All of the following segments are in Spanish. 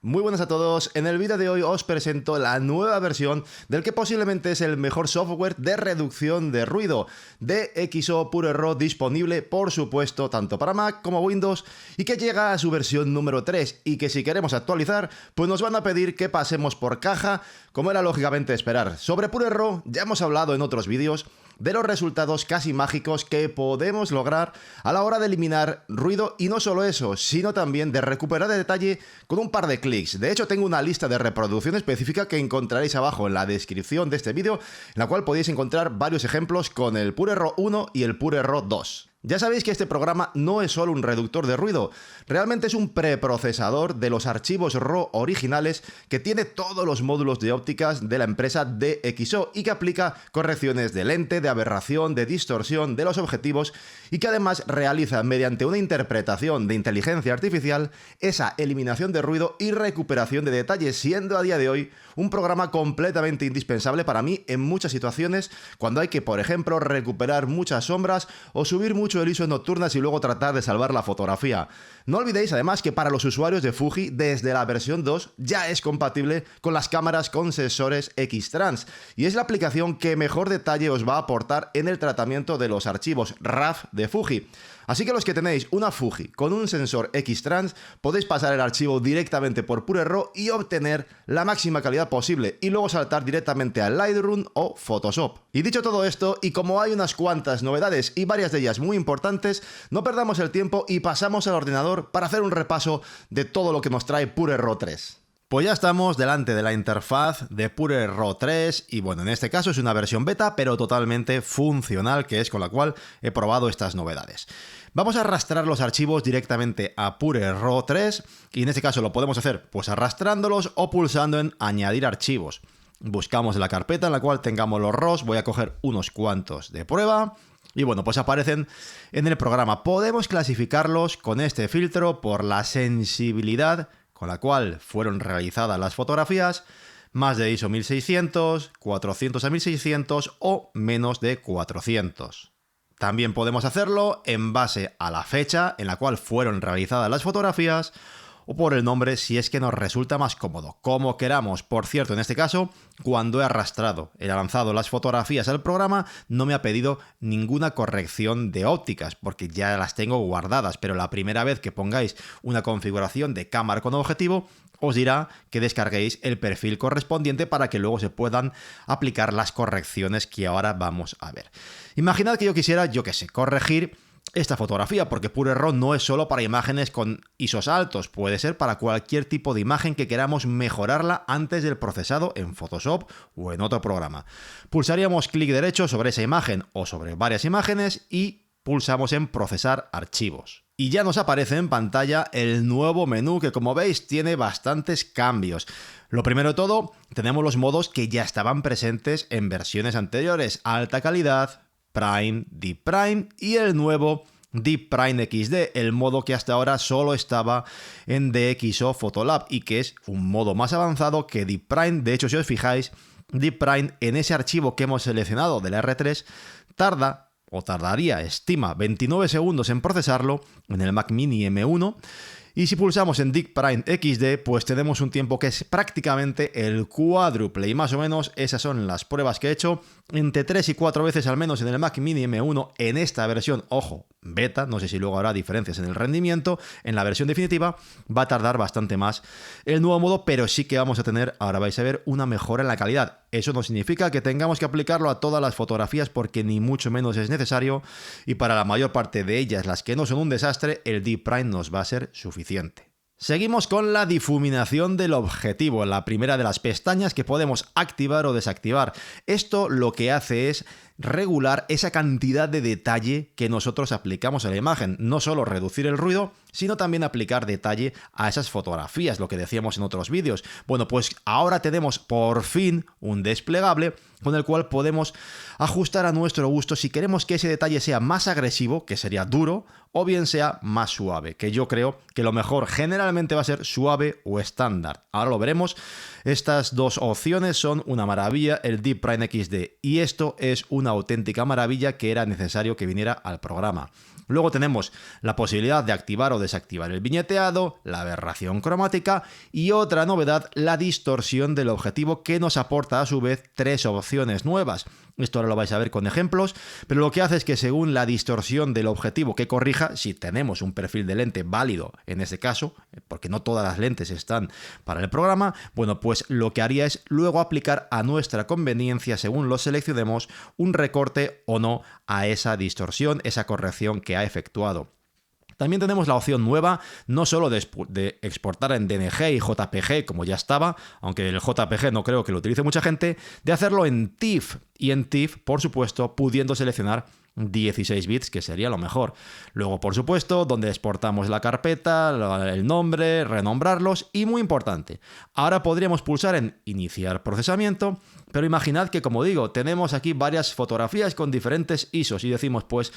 Muy buenas a todos, en el vídeo de hoy os presento la nueva versión del que posiblemente es el mejor software de reducción de ruido de DxO PureRAW disponible, por supuesto, tanto para Mac como Windows, y que llega a su versión número 3 y que si queremos actualizar, pues nos van a pedir que pasemos por caja, como era lógicamente esperar. Sobre PureRAW ya hemos hablado en otros vídeos de los resultados casi mágicos que podemos lograr a la hora de eliminar ruido, y no solo eso, sino también de recuperar el detalle con un par de clics. De hecho, tengo una lista de reproducción específica que encontraréis abajo en la descripción de este vídeo, en la cual podéis encontrar varios ejemplos con el PureRAW 1 y el PureRAW 2. Ya sabéis que este programa no es solo un reductor de ruido, realmente es un preprocesador de los archivos RAW originales que tiene todos los módulos de ópticas de la empresa DxO y que aplica correcciones de lente, de aberración, de distorsión de los objetivos, y que además realiza mediante una interpretación de inteligencia artificial esa eliminación de ruido y recuperación de detalles, siendo a día de hoy un programa completamente indispensable para mí en muchas situaciones cuando hay que, por ejemplo, recuperar muchas sombras o subir mucho el ISO en nocturnas y luego tratar de salvar la fotografía. No olvidéis además que para los usuarios de Fuji desde la versión 2 ya es compatible con las cámaras con sensores X-Trans, y es la aplicación que mejor detalle os va a aportar en el tratamiento de los archivos RAW de Fuji. Así que los que tenéis una Fuji con un sensor X-Trans podéis pasar el archivo directamente por PureRAW y obtener la máxima calidad posible, y luego saltar directamente a Lightroom o Photoshop. Y dicho todo esto, y como hay unas cuantas novedades y varias de ellas muy importantes, no perdamos el tiempo y pasamos al ordenador para hacer un repaso de todo lo que nos trae PureRAW 3. Pues ya estamos delante de la interfaz de PureRAW 3 y bueno, en este caso es una versión beta pero totalmente funcional, que es con la cual he probado estas novedades. Vamos a arrastrar los archivos directamente a PureRAW 3 y en este caso lo podemos hacer pues arrastrándolos o pulsando en añadir archivos. Buscamos la carpeta en la cual tengamos los RAWs, voy a coger unos cuantos de prueba. Y bueno, pues aparecen en el programa. Podemos clasificarlos con este filtro por la sensibilidad con la cual fueron realizadas las fotografías, más de ISO 1600, 400 a 1600 o menos de 400. También podemos hacerlo en base a la fecha en la cual fueron realizadas las fotografías o por el nombre si es que nos resulta más cómodo, como queramos. Por cierto, en este caso, cuando he arrastrado, he lanzado las fotografías al programa, no me ha pedido ninguna corrección de ópticas, porque ya las tengo guardadas, pero la primera vez que pongáis una configuración de cámara con objetivo, os dirá que descarguéis el perfil correspondiente para que luego se puedan aplicar las correcciones que ahora vamos a ver. Imaginad que yo quisiera, yo qué sé, corregir esta fotografía, porque PureRAW no es solo para imágenes con ISOs altos, puede ser para cualquier tipo de imagen que queramos mejorarla antes del procesado en Photoshop o en otro programa. Pulsaríamos clic derecho sobre esa imagen o sobre varias imágenes y pulsamos en procesar archivos. Y ya nos aparece en pantalla el nuevo menú que, como veis, tiene bastantes cambios. Lo primero de todo, tenemos los modos que ya estaban presentes en versiones anteriores: alta calidad, Prime, Deep Prime y el nuevo Deep Prime XD, el modo que hasta ahora solo estaba en DxO Photolab y que es un modo más avanzado que Deep Prime. De hecho, si os fijáis, Deep Prime en ese archivo que hemos seleccionado del R3 tardaría, estima, 29 segundos en procesarlo en el Mac Mini M1. Y si pulsamos en Deep Prime XD, pues tenemos un tiempo que es prácticamente el cuádruple, y más o menos esas son las pruebas que he hecho, entre 3 y 4 veces al menos en el Mac Mini M1 en esta versión, ojo, beta, no sé si luego habrá diferencias en el rendimiento. En la versión definitiva va a tardar bastante más el nuevo modo, pero sí que vamos a tener, ahora vais a ver, una mejora en la calidad. Eso no significa que tengamos que aplicarlo a todas las fotografías, porque ni mucho menos es necesario, y para la mayor parte de ellas, las que no son un desastre, el Deep Prime nos va a ser suficiente. Seguimos con la difuminación del objetivo, la primera de las pestañas que podemos activar o desactivar. Esto lo que hace es regular esa cantidad de detalle que nosotros aplicamos a la imagen. No solo reducir el ruido, sino también aplicar detalle a esas fotografías, lo que decíamos en otros vídeos. Bueno, pues ahora tenemos por fin un desplegable con el cual podemos ajustar a nuestro gusto si queremos que ese detalle sea más agresivo, que sería duro, o bien sea más suave, que yo creo que lo mejor generalmente va a ser suave o estándar. Ahora lo veremos. Estas dos opciones son una maravilla, el Deep Prime XD, y esto es una auténtica maravilla que era necesario que viniera al programa. Luego tenemos la posibilidad de activar o desactivar el viñeteado, la aberración cromática y otra novedad, la distorsión del objetivo, que nos aporta a su vez 3 opciones nuevas. Esto ahora lo vais a ver con ejemplos, pero lo que hace es que según la distorsión del objetivo que corrija, si tenemos un perfil de lente válido en ese caso, porque no todas las lentes están para el programa, bueno, pues lo que haría es luego aplicar a nuestra conveniencia, según lo seleccionemos, un recorte o no a esa distorsión, esa corrección que ha efectuado. También tenemos la opción nueva, no solo de exportar en DNG y JPG, como ya estaba, aunque el JPG no creo que lo utilice mucha gente, de hacerlo en TIFF. Y en TIFF, por supuesto, pudiendo seleccionar 16 bits, que sería lo mejor. Luego, por supuesto, donde exportamos la carpeta, el nombre, renombrarlos y, muy importante, ahora podríamos pulsar en iniciar procesamiento, pero imaginad que, como digo, tenemos aquí varias fotografías con diferentes ISOs y decimos, pues,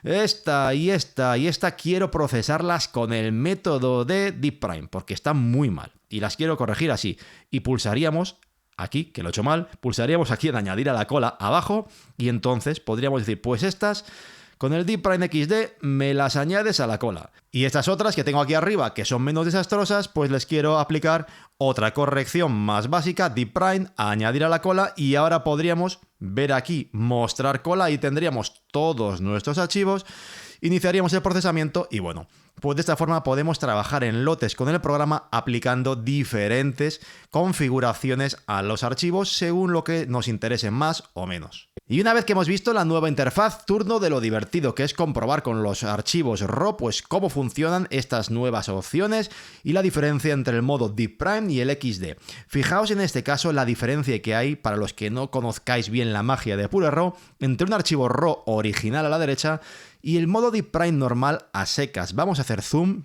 esta y esta y esta quiero procesarlas con el método de Deep Prime, porque están muy mal y las quiero corregir así. Y pulsaríamos aquí, que lo he hecho mal, pulsaríamos aquí en añadir a la cola abajo y entonces podríamos decir, pues estas con el Deep Prime XD me las añades a la cola. Y estas otras que tengo aquí arriba, que son menos desastrosas, pues les quiero aplicar otra corrección más básica, Deep Prime, a añadir a la cola, y ahora podríamos ver aquí, mostrar cola, y tendríamos todos nuestros archivos, iniciaríamos el procesamiento y bueno, pues de esta forma podemos trabajar en lotes con el programa aplicando diferentes configuraciones a los archivos según lo que nos interese más o menos. Y una vez que hemos visto la nueva interfaz, turno de lo divertido, que es comprobar con los archivos RAW pues cómo funcionan estas nuevas opciones y la diferencia entre el modo Deep Prime y el XD. Fijaos en este caso la diferencia que hay, para los que no conozcáis bien la magia de PureRAW, entre un archivo RAW original a la derecha y el modo Deep Prime normal a secas. Vamos a hacer zoom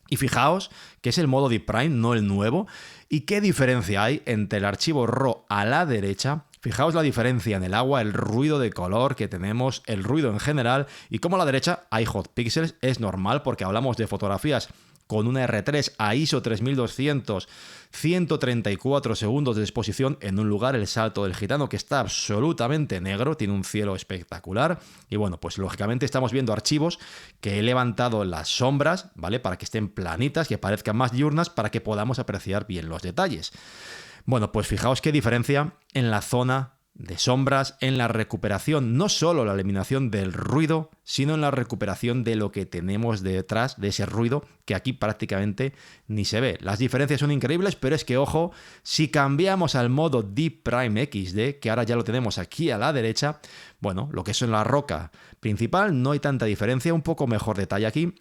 y fijaos que es el modo Deep Prime, no el nuevo, y qué diferencia hay entre el archivo RAW a la derecha. Fijaos la diferencia en el agua, el ruido de color que tenemos, el ruido en general, y como a la derecha hay hot pixels. Es normal porque hablamos de fotografías con una R3 a ISO 3200, 134 segundos de exposición en un lugar, el Salto del Gitano, que está absolutamente negro, tiene un cielo espectacular, y bueno, pues lógicamente estamos viendo archivos que he levantado las sombras, ¿vale? Para que estén planitas, que parezcan más diurnas, para que podamos apreciar bien los detalles. Bueno, pues fijaos qué diferencia en la zona de sombras, en la recuperación, no solo la eliminación del ruido, sino en la recuperación de lo que tenemos detrás de ese ruido, que aquí prácticamente ni se ve. Las diferencias son increíbles, pero es que, ojo, si cambiamos al modo Deep Prime XD, que ahora ya lo tenemos aquí a la derecha, bueno, lo que es en la roca principal no hay tanta diferencia, un poco mejor detalle aquí.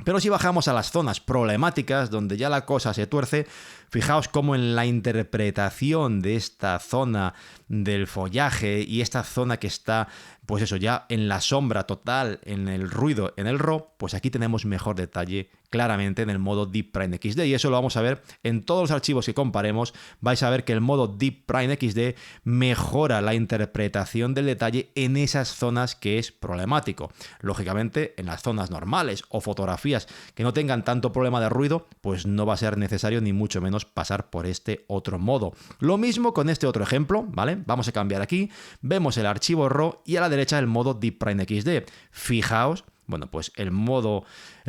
Pero si bajamos a las zonas problemáticas, donde ya la cosa se tuerce, fijaos cómo en la interpretación de esta zona del follaje y esta zona que está, pues eso, ya en la sombra total, en el ruido, en el RAW, pues aquí tenemos mejor detalle claramente en el modo Deep Prime XD, y eso lo vamos a ver en todos los archivos que comparemos. Vais a ver que el modo Deep Prime XD mejora la interpretación del detalle en esas zonas que es problemático. Lógicamente, en las zonas normales o fotografías que no tengan tanto problema de ruido, pues no va a ser necesario ni mucho menos pasar por este otro modo. Lo mismo con este otro ejemplo, ¿vale? Vamos a cambiar aquí, vemos el archivo RAW y a la derecha el modo Deep Prime XD. Fijaos, bueno, pues el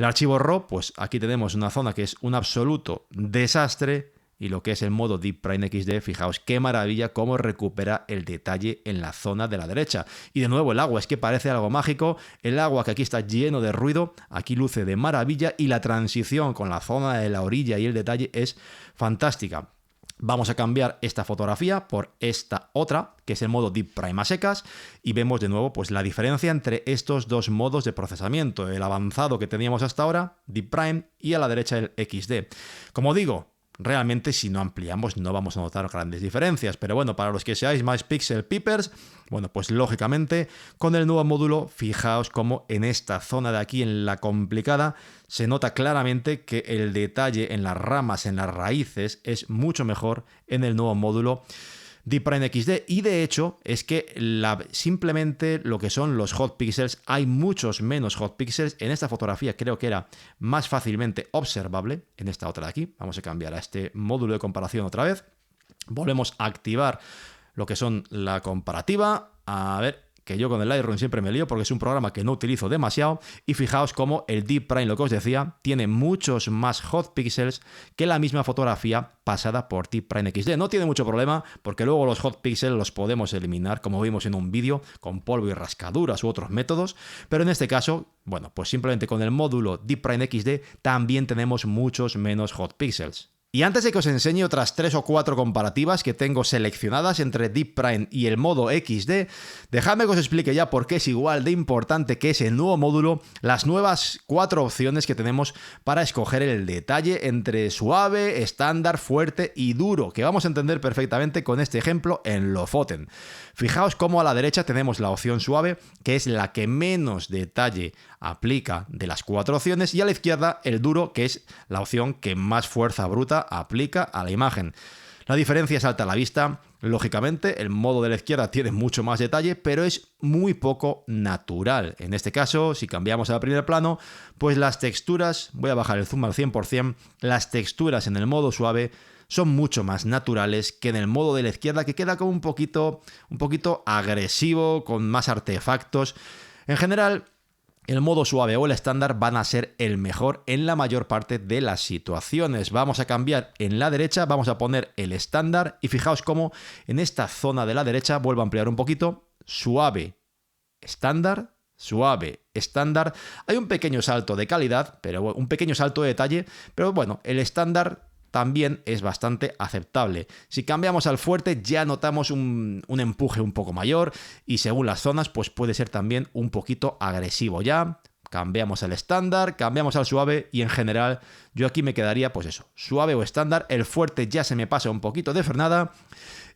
archivo RAW, pues aquí tenemos una zona que es un absoluto desastre, y lo que es el modo Deep Prime XD, fijaos qué maravilla cómo recupera el detalle en la zona de la derecha. Y de nuevo el agua, es que parece algo mágico, el agua que aquí está lleno de ruido, aquí luce de maravilla, y la transición con la zona de la orilla y el detalle es fantástica. Vamos a cambiar esta fotografía por esta otra, que es el modo Deep Prime a secas, y vemos de nuevo pues la diferencia entre estos dos modos de procesamiento, el avanzado que teníamos hasta ahora, Deep Prime, y a la derecha el XD. Como digo, realmente si no ampliamos no vamos a notar grandes diferencias, pero bueno, para los que seáis más pixel peepers, bueno, pues lógicamente con el nuevo módulo, fijaos cómo en esta zona de aquí, en la complicada, se nota claramente que el detalle en las ramas, en las raíces, es mucho mejor en el nuevo módulo Deep Prime XD, y de hecho es que simplemente lo que son los hot pixels, hay muchos menos hot pixels en esta fotografía, creo que era más fácilmente observable en esta otra de aquí. Vamos a cambiar a este módulo de comparación otra vez, volvemos a activar lo que son la comparativa, a ver que yo con el Lightroom siempre me lío porque es un programa que no utilizo demasiado, y fijaos cómo el Deep Prime, lo que os decía, tiene muchos más hot pixels que la misma fotografía pasada por Deep Prime XD. No tiene mucho problema porque luego los hot pixels los podemos eliminar, como vimos en un vídeo, con polvo y rascaduras u otros métodos, pero en este caso, bueno, pues simplemente con el módulo Deep Prime XD también tenemos muchos menos hot pixels. Y antes de que os enseñe otras 3 o 4 comparativas que tengo seleccionadas entre Deep Prime y el modo XD, dejadme que os explique ya por qué es igual de importante que ese nuevo módulo, las nuevas 4 opciones que tenemos para escoger el detalle entre suave, estándar, fuerte y duro, que vamos a entender perfectamente con este ejemplo en Lofoten. Fijaos cómo a la derecha tenemos la opción suave, que es la que menos detalle aplica de las 4 opciones, y a la izquierda el duro, que es la opción que más fuerza bruta aplica a la imagen. La diferencia salta a la vista. Lógicamente, el modo de la izquierda tiene mucho más detalle, pero es muy poco natural. En este caso, si cambiamos al primer plano, pues las texturas, voy a bajar el zoom al 100%, las texturas en el modo suave son mucho más naturales que en el modo de la izquierda, que queda como un poquito agresivo, con más artefactos. En general, el modo suave o el estándar van a ser el mejor en la mayor parte de las situaciones. Vamos a cambiar en la derecha, vamos a poner el estándar y fijaos cómo en esta zona de la derecha, vuelvo a ampliar un poquito, suave, estándar, suave, estándar. Hay un pequeño salto de calidad, pero un pequeño salto de detalle, pero bueno, el estándar también es bastante aceptable. Si cambiamos al fuerte ya notamos un empuje un poco mayor y según las zonas pues puede ser también un poquito agresivo ya. Cambiamos al estándar, cambiamos al suave y en general yo aquí me quedaría pues eso, suave o estándar. El fuerte ya se me pasa un poquito de frenada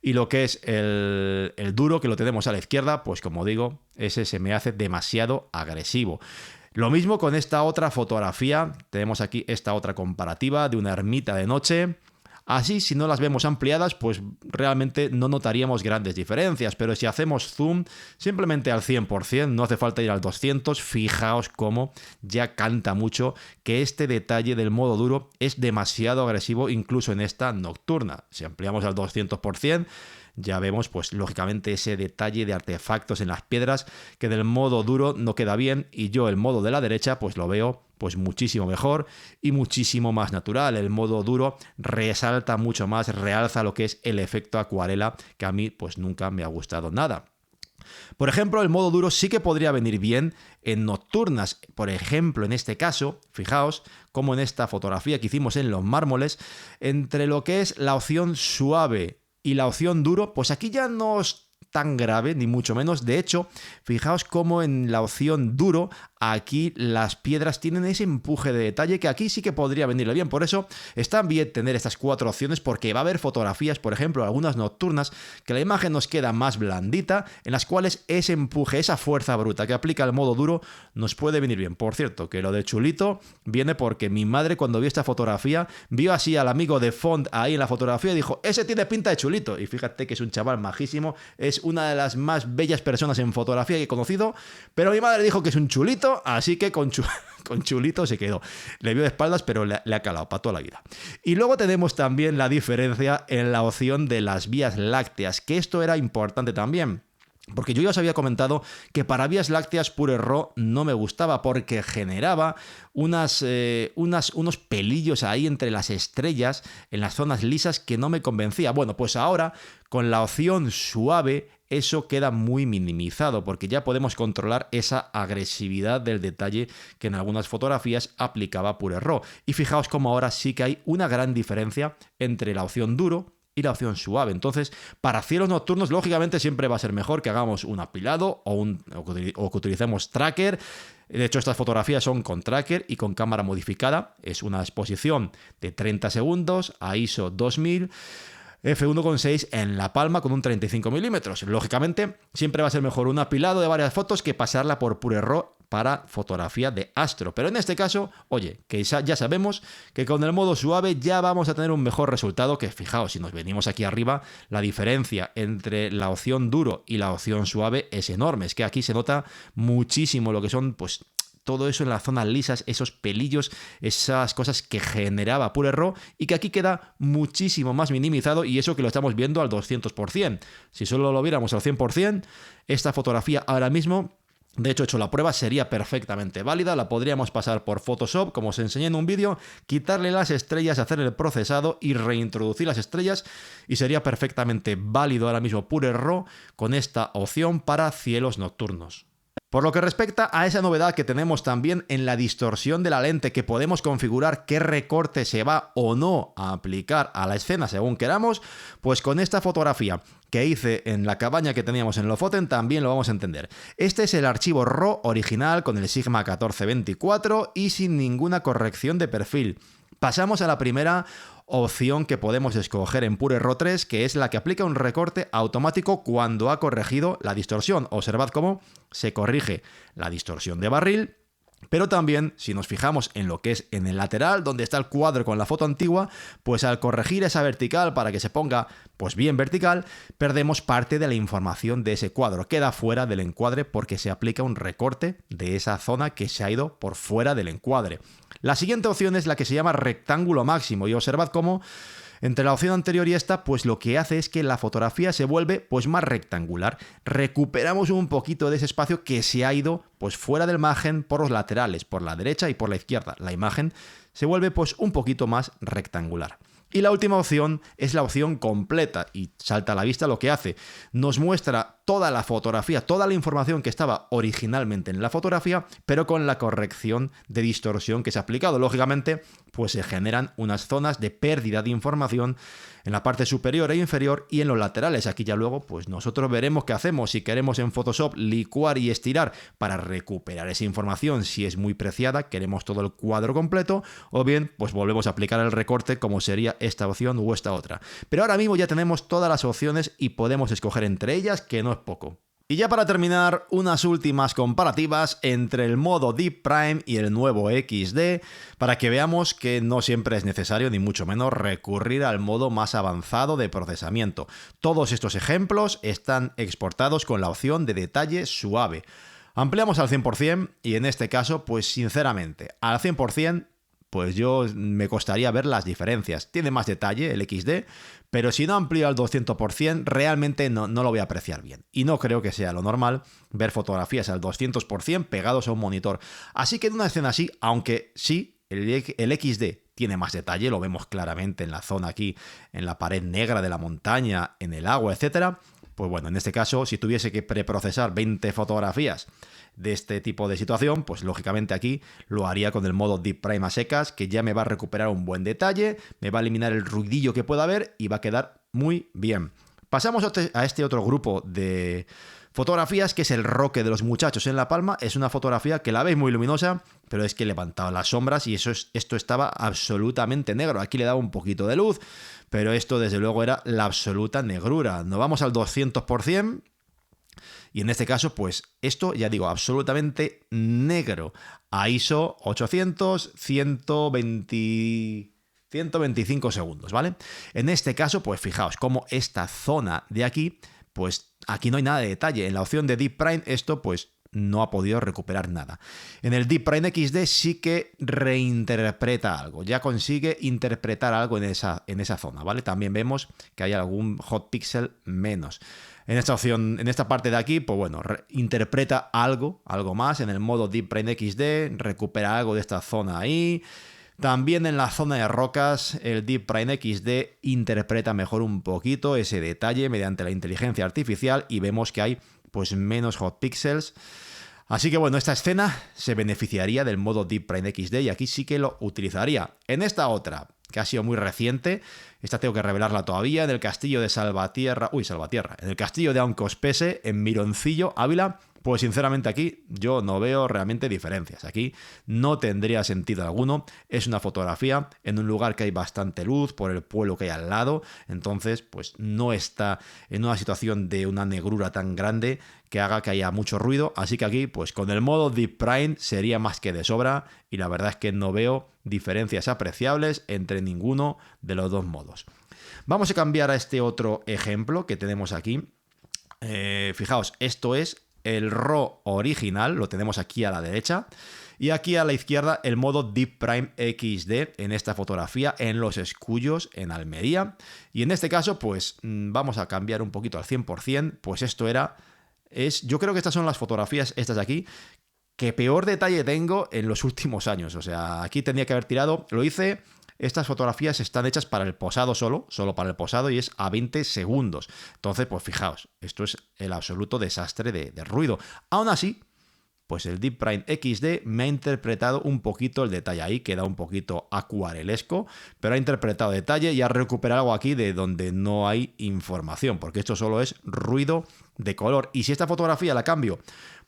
y lo que es el duro, que lo tenemos a la izquierda, pues como digo, ese se me hace demasiado agresivo. Lo mismo con esta otra fotografía, tenemos aquí esta otra comparativa de una ermita de noche. Así, si no las vemos ampliadas, pues realmente no notaríamos grandes diferencias, pero si hacemos zoom simplemente al 100%, no hace falta ir al 200, fijaos cómo ya canta mucho que este detalle del modo duro es demasiado agresivo incluso en esta nocturna. Si ampliamos al 200%, ya vemos pues lógicamente ese detalle de artefactos en las piedras que del modo duro no queda bien, y yo el modo de la derecha pues lo veo pues muchísimo mejor y muchísimo más natural. El modo duro resalta mucho más, realza lo que es el efecto acuarela, que a mí pues nunca me ha gustado nada. Por ejemplo, el modo duro sí que podría venir bien en nocturnas. Por ejemplo, en este caso, fijaos como en esta fotografía que hicimos en los mármoles, entre lo que es la opción suave y la opción duro, pues aquí ya no es tan grave, ni mucho menos. De hecho, fijaos cómo en la opción duro, aquí las piedras tienen ese empuje de detalle que aquí sí que podría venirle bien. Por eso está bien tener estas 4 opciones, porque va a haber fotografías, por ejemplo, algunas nocturnas, que la imagen nos queda más blandita, en las cuales ese empuje, esa fuerza bruta que aplica el modo duro, nos puede venir bien. Por cierto, que lo de chulito viene porque mi madre, cuando vio esta fotografía, vio así al amigo de Font ahí en la fotografía y dijo: ese tiene pinta de chulito. Y fíjate que es un chaval majísimo, es una de las más bellas personas en fotografía que he conocido, pero mi madre dijo que es un chulito, así que con chulito se quedó. Le vio de espaldas, pero le ha calado para toda la vida. Y luego tenemos también la diferencia en la opción de las vías lácteas, que esto era importante también. Porque yo ya os había comentado que para vías lácteas PureRAW no me gustaba, porque generaba unos pelillos ahí entre las estrellas, en las zonas lisas, que no me convencía. Bueno, pues ahora con la opción suave eso queda muy minimizado, porque ya podemos controlar esa agresividad del detalle que en algunas fotografías aplicaba PureRAW. Y fijaos como ahora sí que hay una gran diferencia entre la opción duro y la opción suave. Entonces, para cielos nocturnos, lógicamente siempre va a ser mejor que hagamos un apilado o que utilicemos tracker. De hecho, estas fotografías son con tracker y con cámara modificada. Es una exposición de 30 segundos a ISO 2000, f1.6 en la palma con un 35 milímetros. Lógicamente, siempre va a ser mejor un apilado de varias fotos que pasarla por PureRAW para fotografía de astro. Pero en este caso, oye, que ya sabemos que con el modo suave ya vamos a tener un mejor resultado, que fijaos, si nos venimos aquí arriba, la diferencia entre la opción duro y la opción suave es enorme. Es que aquí se nota muchísimo lo que son, pues, todo eso en las zonas lisas, esos pelillos, esas cosas que generaba PureRAW y que aquí queda muchísimo más minimizado, y eso que lo estamos viendo al 200%. Si solo lo viéramos al 100%, esta fotografía ahora mismo, de hecho he hecho la prueba, sería perfectamente válida, la podríamos pasar por Photoshop, como os enseñé en un vídeo, quitarle las estrellas, hacer el procesado y reintroducir las estrellas, y sería perfectamente válido ahora mismo PureRAW con esta opción para cielos nocturnos. Por lo que respecta a esa novedad que tenemos también en la distorsión de la lente, que podemos configurar qué recorte se va o no a aplicar a la escena según queramos, pues con esta fotografía que hice en la cabaña que teníamos en Lofoten también lo vamos a entender. Este es el archivo RAW original con el Sigma 1424 y sin ninguna corrección de perfil. Pasamos a la primera opción que podemos escoger en PureRAW 3, que es la que aplica un recorte automático cuando ha corregido la distorsión. Observad cómo se corrige la distorsión de barril, pero también, si nos fijamos en lo que es en el lateral, donde está el cuadro con la foto antigua, pues al corregir esa vertical para que se ponga pues bien vertical, perdemos parte de la información de ese cuadro. Queda fuera del encuadre porque se aplica un recorte de esa zona que se ha ido por fuera del encuadre. La siguiente opción es la que se llama rectángulo máximo, y observad cómo entre la opción anterior y esta, pues lo que hace es que la fotografía se vuelve pues más rectangular. Recuperamos un poquito de ese espacio que se ha ido pues fuera del margen por los laterales, por la derecha y por la izquierda. La imagen se vuelve pues un poquito más rectangular. Y la última opción es la opción completa, y salta a la vista lo que hace. Nos muestra toda la fotografía, toda la información que estaba originalmente en la fotografía, pero con la corrección de distorsión que se ha aplicado. Lógicamente, pues se generan unas zonas de pérdida de información en la parte superior e inferior y en los laterales. Aquí ya luego, pues nosotros veremos qué hacemos. Si queremos en Photoshop licuar y estirar para recuperar esa información, si es muy preciada, queremos todo el cuadro completo, o bien, pues volvemos a aplicar el recorte como sería esta opción u esta otra. Pero ahora mismo ya tenemos todas las opciones y podemos escoger entre ellas, que no es poco. Y ya para terminar, unas últimas comparativas entre el modo Deep Prime y el nuevo XD, para que veamos que no siempre es necesario, ni mucho menos, recurrir al modo más avanzado de procesamiento. Todos estos ejemplos están exportados con la opción de detalle suave. Ampliamos al 100% y en este caso, pues sinceramente, al 100%, pues yo me costaría ver las diferencias. Tiene más detalle el XD, pero si no amplío al 200%, realmente no lo voy a apreciar bien. Y no creo que sea lo normal ver fotografías al 200% pegados a un monitor. Así que en una escena así, aunque sí, el XD tiene más detalle, lo vemos claramente en la zona aquí, en la pared negra de la montaña, en el agua, etcétera. Pues bueno, en este caso, si tuviese que preprocesar 20 fotografías de este tipo de situación, pues lógicamente aquí lo haría con el modo Deep Prime a secas, que ya me va a recuperar un buen detalle, me va a eliminar el ruidillo que pueda haber y va a quedar muy bien. Pasamos a este otro grupo de fotografías, que es el Roque de los muchachos en La Palma. Es una fotografía que la veis muy luminosa, pero es que levantaba las sombras y esto estaba absolutamente negro. Aquí le daba un poquito de luz, pero esto desde luego era la absoluta negrura. Nos vamos al 200%. Y en este caso, pues esto, ya digo, absolutamente negro. A ISO 800, 125 segundos, ¿vale? En este caso, pues fijaos cómo esta zona de aquí, pues aquí no hay nada de detalle. En la opción de Deep Prime esto, pues no ha podido recuperar nada. En el Deep Prime XD sí que reinterpreta algo, ya consigue interpretar algo en esa zona, ¿vale? También vemos que hay algún hot pixel menos. En esta opción, en esta parte de aquí, pues bueno, interpreta algo más. En el modo Deep Prime XD recupera algo de esta zona ahí. También en la zona de rocas, el Deep Prime XD interpreta mejor un poquito ese detalle mediante la inteligencia artificial y vemos que hay pues menos hot pixels. Así que bueno, esta escena se beneficiaría del modo Deep Prime XD y aquí sí que lo utilizaría. En esta otra, que ha sido muy reciente, esta tengo que revelarla todavía, en el castillo de Salvatierra, en el castillo de Auncospexe, en Mironcillo, Ávila, pues sinceramente aquí yo no veo realmente diferencias. Aquí no tendría sentido alguno. Es una fotografía en un lugar que hay bastante luz por el pueblo que hay al lado. Entonces, pues no está en una situación de una negrura tan grande que haga que haya mucho ruido. Así que aquí, pues con el modo Deep Prime sería más que de sobra. Y la verdad es que no veo diferencias apreciables entre ninguno de los dos modos. Vamos a cambiar a este otro ejemplo que tenemos aquí. Fijaos, esto es el RAW original, lo tenemos aquí a la derecha, y aquí a la izquierda el modo Deep Prime XD en esta fotografía en Los Escullos, en Almería. Y en este caso, pues vamos a cambiar un poquito al 100%, pues esto yo creo que estas son las fotografías, estas de aquí, que peor detalle tengo en los últimos años. O sea, aquí tendría que haber tirado, lo hice. Estas fotografías están hechas para el posado solo para el posado, y es a 20 segundos. Entonces, pues fijaos, esto es el absoluto desastre de ruido. Aún así, pues el Deep Prime XD me ha interpretado un poquito el detalle. Ahí queda un poquito acuarelesco, pero ha interpretado detalle y ha recuperado algo aquí de donde no hay información, porque esto solo es ruido de color. Y si esta fotografía la cambio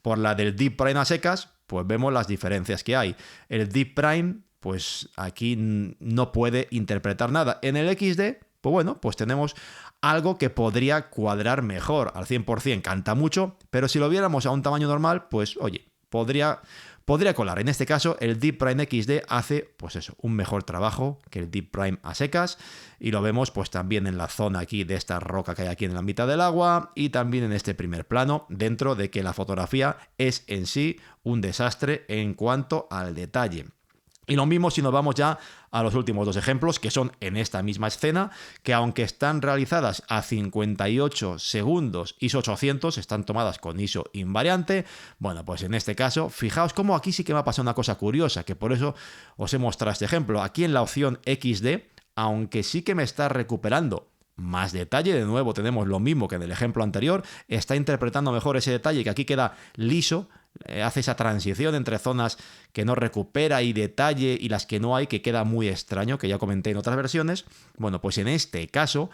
por la del Deep Prime a secas, pues vemos las diferencias que hay. El Deep Prime, pues aquí no puede interpretar nada. En el XD, pues bueno, pues tenemos algo que podría cuadrar mejor al 100%. Canta mucho, pero si lo viéramos a un tamaño normal, pues oye, podría colar. En este caso, el Deep Prime XD hace, pues eso, un mejor trabajo que el Deep Prime a secas, y lo vemos pues también en la zona aquí de esta roca que hay aquí en la mitad del agua, y también en este primer plano, dentro de que la fotografía es en sí un desastre en cuanto al detalle. Y lo mismo si nos vamos ya a los últimos dos ejemplos, que son en esta misma escena, que aunque están realizadas a 58 segundos ISO 800, están tomadas con ISO invariante. Bueno, pues en este caso, fijaos cómo aquí sí que me ha pasado una cosa curiosa, que por eso os he mostrado este ejemplo. Aquí en la opción XD, aunque sí que me está recuperando más detalle, de nuevo tenemos lo mismo que en el ejemplo anterior, está interpretando mejor ese detalle, que aquí queda liso, hace esa transición entre zonas que no recupera y detalle y las que no hay, que queda muy extraño, que ya comenté en otras versiones. Bueno, pues en este caso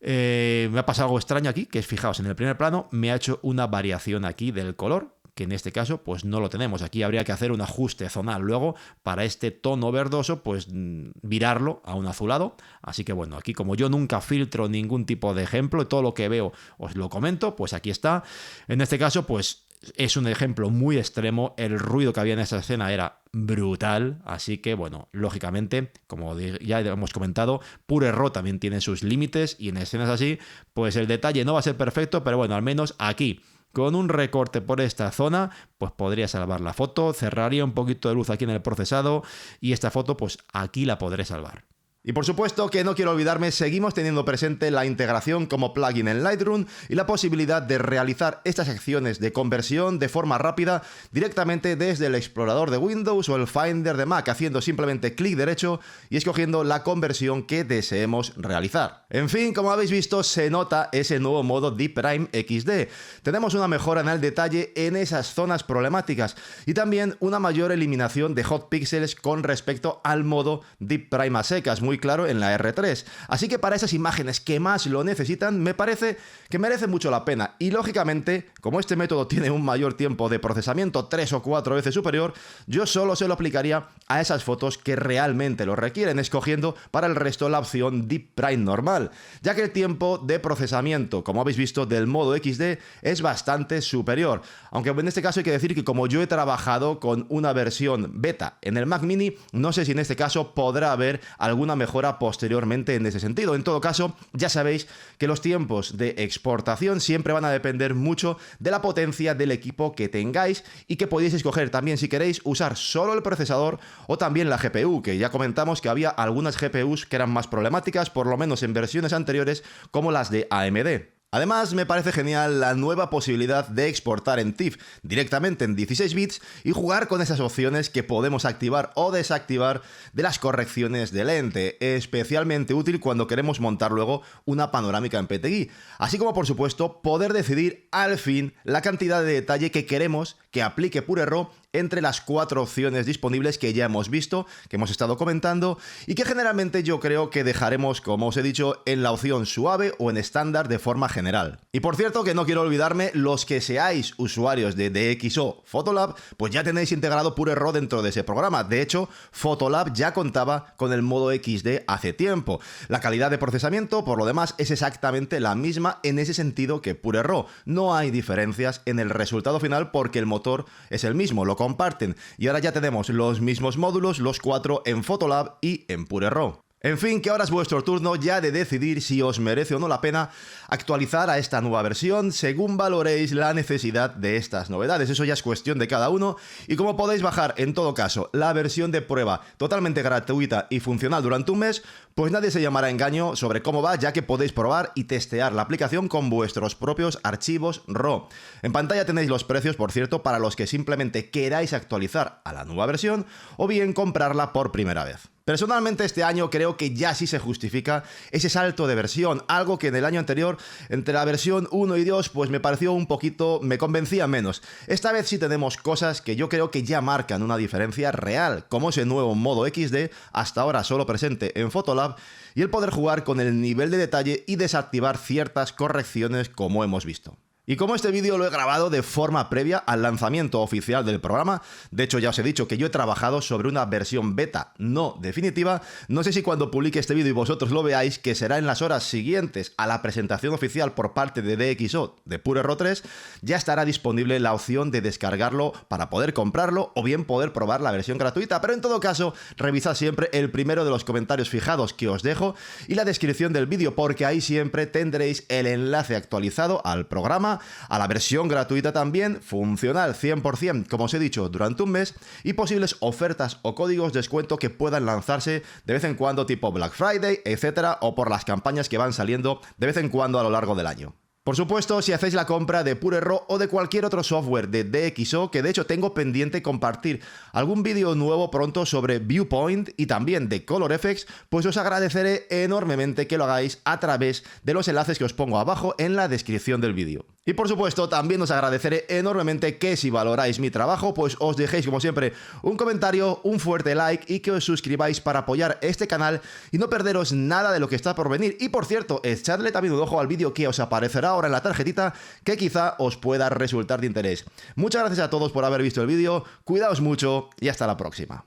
me ha pasado algo extraño aquí, que es, fijaos, en el primer plano me ha hecho una variación aquí del color, que en este caso pues no lo tenemos. Aquí habría que hacer un ajuste zonal luego para este tono verdoso, pues virarlo a un azulado. Así que bueno, aquí como yo nunca filtro ningún tipo de ejemplo, todo lo que veo os lo comento, pues aquí está. En este caso pues es un ejemplo muy extremo, el ruido que había en esta escena era brutal, así que bueno, lógicamente, como ya hemos comentado, Pure RAW también tiene sus límites, y en escenas así, pues el detalle no va a ser perfecto, pero bueno, al menos aquí, con un recorte por esta zona, pues podría salvar la foto, cerraría un poquito de luz aquí en el procesado, y esta foto pues aquí la podré salvar. Y por supuesto que no quiero olvidarme, seguimos teniendo presente la integración como plugin en Lightroom y la posibilidad de realizar estas acciones de conversión de forma rápida directamente desde el explorador de Windows o el Finder de Mac, haciendo simplemente clic derecho y escogiendo la conversión que deseemos realizar. En fin, como habéis visto, se nota ese nuevo modo Deep Prime XD. Tenemos una mejora en el detalle en esas zonas problemáticas y también una mayor eliminación de hot pixels con respecto al modo Deep Prime a secas, muy claro en la R3. Así que para esas imágenes que más lo necesitan, me parece que merece mucho la pena. Y lógicamente, como este método tiene un mayor tiempo de procesamiento, 3 o 4 veces superior, yo solo se lo aplicaría a esas fotos que realmente lo requieren, escogiendo para el resto la opción Deep Prime normal, ya que el tiempo de procesamiento, como habéis visto, del modo XD es bastante superior. Aunque en este caso hay que decir que como yo he trabajado con una versión beta en el Mac Mini, no sé si en este caso podrá haber alguna mejora posteriormente en ese sentido. En todo caso, ya sabéis que los tiempos de exportación siempre van a depender mucho de la potencia del equipo que tengáis, y que podéis escoger también, si queréis, usar solo el procesador o también la GPU, que ya comentamos que había algunas GPUs que eran más problemáticas, por lo menos en versiones anteriores, como las de AMD. Además, me parece genial la nueva posibilidad de exportar en TIFF directamente en 16 bits y jugar con esas opciones que podemos activar o desactivar de las correcciones de lente, especialmente útil cuando queremos montar luego una panorámica en PTGui. Así como, por supuesto, poder decidir al fin la cantidad de detalle que queremos que aplique Pure RAW entre las 4 opciones disponibles que ya hemos visto, que hemos estado comentando, y que generalmente yo creo que dejaremos, como os he dicho, en la opción suave o en estándar de forma general. Y por cierto, que no quiero olvidarme, los que seáis usuarios de DxO Photolab, pues ya tenéis integrado Pure RAW dentro de ese programa. De hecho, Photolab ya contaba con el modo XD hace tiempo. La calidad de procesamiento, por lo demás, es exactamente la misma en ese sentido que Pure RAW. No hay diferencias en el resultado final porque el motor es el mismo, lo comparten, y ahora ya tenemos los mismos módulos, los 4 en Photolab y en Pure RAW. En fin, que ahora es vuestro turno ya de decidir si os merece o no la pena actualizar a esta nueva versión según valoréis la necesidad de estas novedades. Eso ya es cuestión de cada uno y como podéis bajar en todo caso la versión de prueba totalmente gratuita y funcional durante un mes, pues nadie se llamará a engaño sobre cómo va, ya que podéis probar y testear la aplicación con vuestros propios archivos RAW. En pantalla tenéis los precios, por cierto, para los que simplemente queráis actualizar a la nueva versión o bien comprarla por primera vez. Personalmente este año creo que ya sí se justifica ese salto de versión, algo que en el año anterior, entre la versión 1 y 2, pues me pareció un poquito, me convencía menos. Esta vez sí tenemos cosas que yo creo que ya marcan una diferencia real, como ese nuevo modo XD, hasta ahora solo presente en Photolab, y el poder jugar con el nivel de detalle y desactivar ciertas correcciones como hemos visto. Y como este vídeo lo he grabado de forma previa al lanzamiento oficial del programa, de hecho ya os he dicho que yo he trabajado sobre una versión beta no definitiva, no sé si cuando publique este vídeo y vosotros lo veáis, que será en las horas siguientes a la presentación oficial por parte de DxO de PureRAW 3, ya estará disponible la opción de descargarlo para poder comprarlo o bien poder probar la versión gratuita, pero en todo caso revisad siempre el primero de los comentarios fijados que os dejo y la descripción del vídeo, porque ahí siempre tendréis el enlace actualizado al programa, a la versión gratuita también, funcional 100%, como os he dicho, durante un mes, y posibles ofertas o códigos de descuento que puedan lanzarse de vez en cuando, tipo Black Friday, etcétera, o por las campañas que van saliendo de vez en cuando a lo largo del año. Por supuesto, si hacéis la compra de PureRAW o de cualquier otro software de DxO, que de hecho tengo pendiente compartir algún vídeo nuevo pronto sobre Viewpoint y también de Color Efex, pues os agradeceré enormemente que lo hagáis a través de los enlaces que os pongo abajo en la descripción del vídeo. Y por supuesto, también os agradeceré enormemente que si valoráis mi trabajo, pues os dejéis como siempre un comentario, un fuerte like y que os suscribáis para apoyar este canal y no perderos nada de lo que está por venir. Y por cierto, echadle también un ojo al vídeo que os aparecerá ahora en la tarjetita, que quizá os pueda resultar de interés. Muchas gracias a todos por haber visto el vídeo, cuidaos mucho y hasta la próxima.